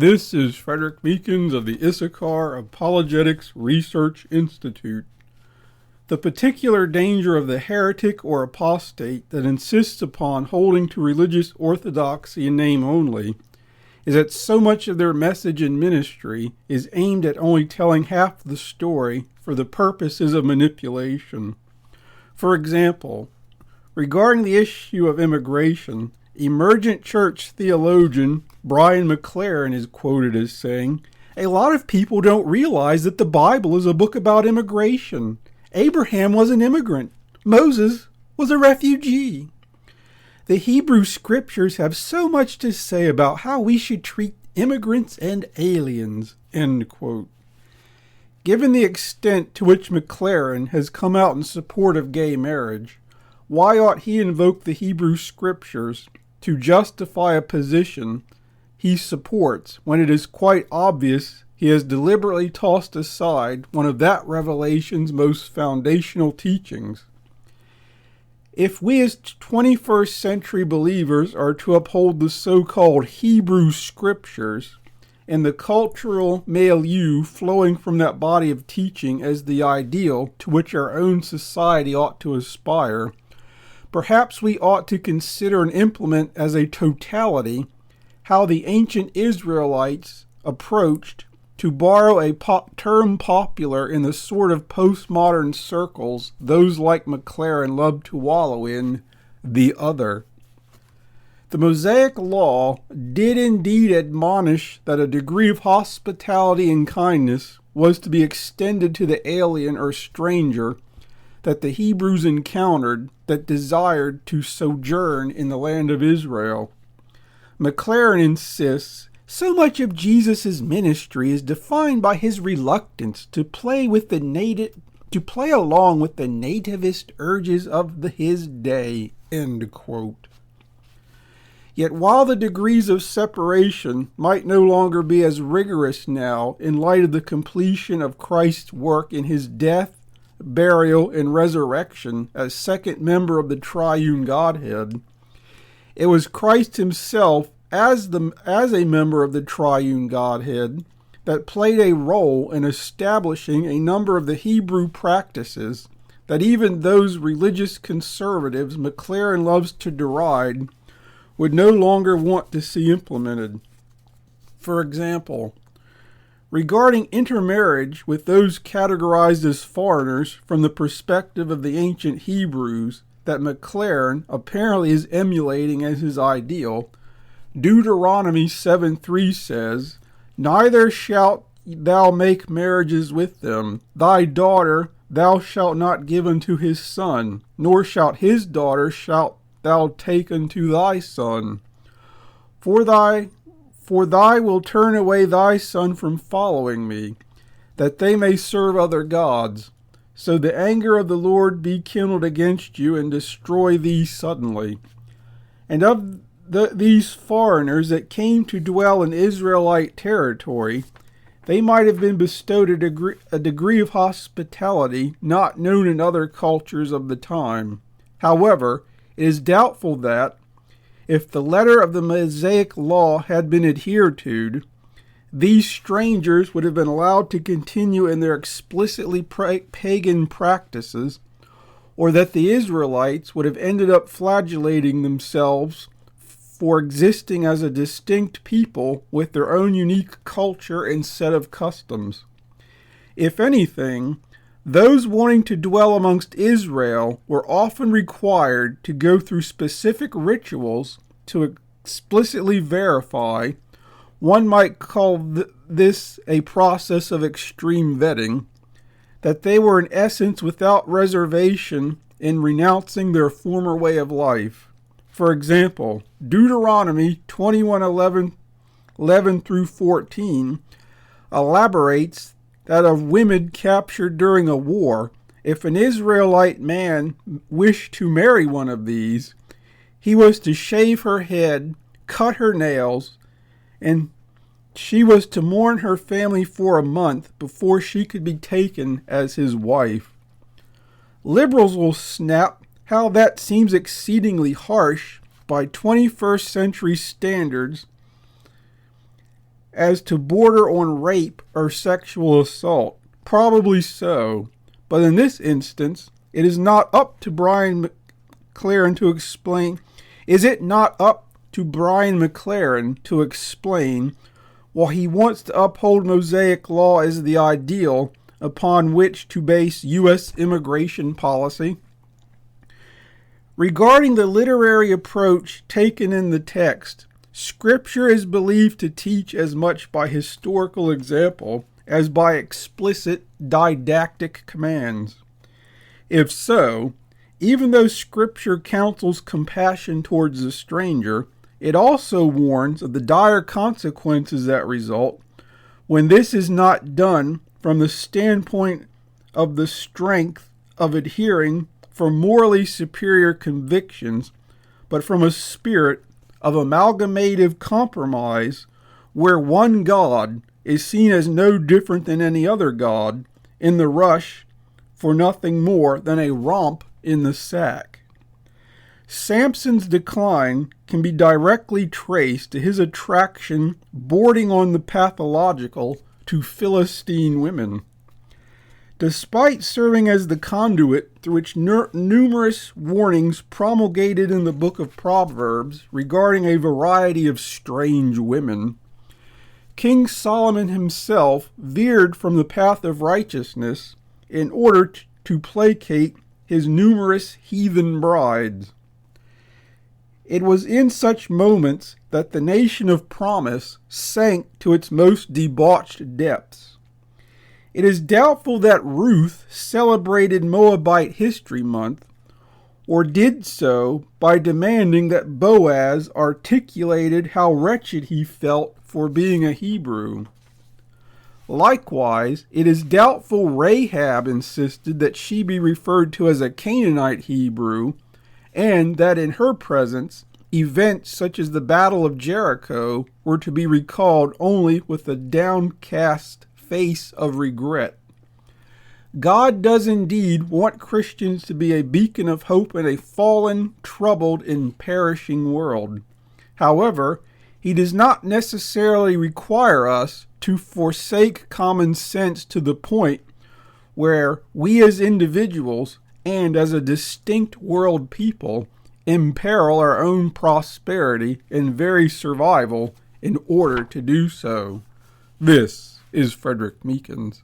This is Frederick Meekins of the Issachar Apologetics Research Institute. The particular danger of the heretic or apostate that insists upon holding to religious orthodoxy in name only is that so much of their message and ministry is aimed at only telling half the story for the purposes of manipulation. For example, regarding the issue of immigration, emergent church theologian Brian McLaren is quoted as saying, "A lot of people don't realize that the Bible is a book about immigration. Abraham was an immigrant. Moses was a refugee. The Hebrew scriptures have so much to say about how we should treat immigrants and aliens." End quote. Given the extent to which McLaren has come out in support of gay marriage, why ought he invoke the Hebrew scriptures to justify a position he supports when it is quite obvious he has deliberately tossed aside one of that revelation's most foundational teachings? If we as 21st century believers are to uphold the so-called Hebrew scriptures and the cultural milieu flowing from that body of teaching as the ideal to which our own society ought to aspire, perhaps we ought to consider and implement as a totality how the ancient Israelites approached, to borrow a term popular in the sort of postmodern circles those like McLaren love to wallow in, the other. The Mosaic Law did indeed admonish that a degree of hospitality and kindness was to be extended to the alien or stranger that the Hebrews encountered that desired to sojourn in the land of Israel. McLaren insists so much of Jesus' ministry is defined by his reluctance to play along with the nativist urges of his day. End quote. Yet while the degrees of separation might no longer be as rigorous now in light of the completion of Christ's work in his death, burial, and resurrection as second member of the triune Godhead, it was Christ himself as a member of the triune Godhead that played a role in establishing a number of the Hebrew practices that even those religious conservatives McLaren loves to deride would no longer want to see implemented. For example, regarding intermarriage with those categorized as foreigners from the perspective of the ancient Hebrews that McLaren apparently is emulating as his ideal, Deuteronomy 7:3 says, "Neither shalt thou make marriages with them. Thy daughter thou shalt not give unto his son, nor shalt his daughter shalt thou take unto thy son. For thy will turn away thy son from following me, that they may serve other gods. So the anger of the Lord be kindled against you, and destroy thee suddenly." And of these foreigners that came to dwell in Israelite territory, they might have been bestowed a degree of hospitality not known in other cultures of the time. However, it is doubtful that, if the letter of the Mosaic Law had been adhered to, these strangers would have been allowed to continue in their explicitly pagan practices, or that the Israelites would have ended up flagellating themselves for existing as a distinct people with their own unique culture and set of customs. If anything, those wanting to dwell amongst Israel were often required to go through specific rituals to explicitly verify, one might call this a process of extreme vetting, that they were in essence without reservation in renouncing their former way of life. For example, Deuteronomy 21:11 through 14 elaborates that of women captured during a war, if an Israelite man wished to marry one of these, he was to shave her head, cut her nails, and she was to mourn her family for a month before she could be taken as his wife. Liberals will snap how that seems exceedingly harsh by 21st century standards, as to border on rape or sexual assault? Probably so, but in this instance, it is not up to Brian McLaren to explain. Is it not up to Brian McLaren to explain why he wants to uphold Mosaic law as the ideal upon which to base U.S. immigration policy? Regarding the literary approach taken in the text, Scripture is believed to teach as much by historical example as by explicit didactic commands. If so, even though Scripture counsels compassion towards the stranger, it also warns of the dire consequences that result when this is not done from the standpoint of the strength of adhering for morally superior convictions, but from a spirit of amalgamative compromise where one God is seen as no different than any other God in the rush for nothing more than a romp in the sack. Samson's decline can be directly traced to his attraction bordering on the pathological to Philistine women. Despite serving as the conduit through which numerous warnings promulgated in the book of Proverbs regarding a variety of strange women, King Solomon himself veered from the path of righteousness in order to placate his numerous heathen brides. It was in such moments that the nation of promise sank to its most debauched depths. It is doubtful that Ruth celebrated Moabite History Month, or did so by demanding that Boaz articulated how wretched he felt for being a Hebrew. Likewise, it is doubtful Rahab insisted that she be referred to as a Canaanite Hebrew, and that in her presence, events such as the Battle of Jericho were to be recalled only with a downcast face of regret. God does indeed want Christians to be a beacon of hope in a fallen, troubled, and perishing world. However, He does not necessarily require us to forsake common sense to the point where we as individuals and as a distinct world people imperil our own prosperity and very survival in order to do so. This is Frederick Meekins.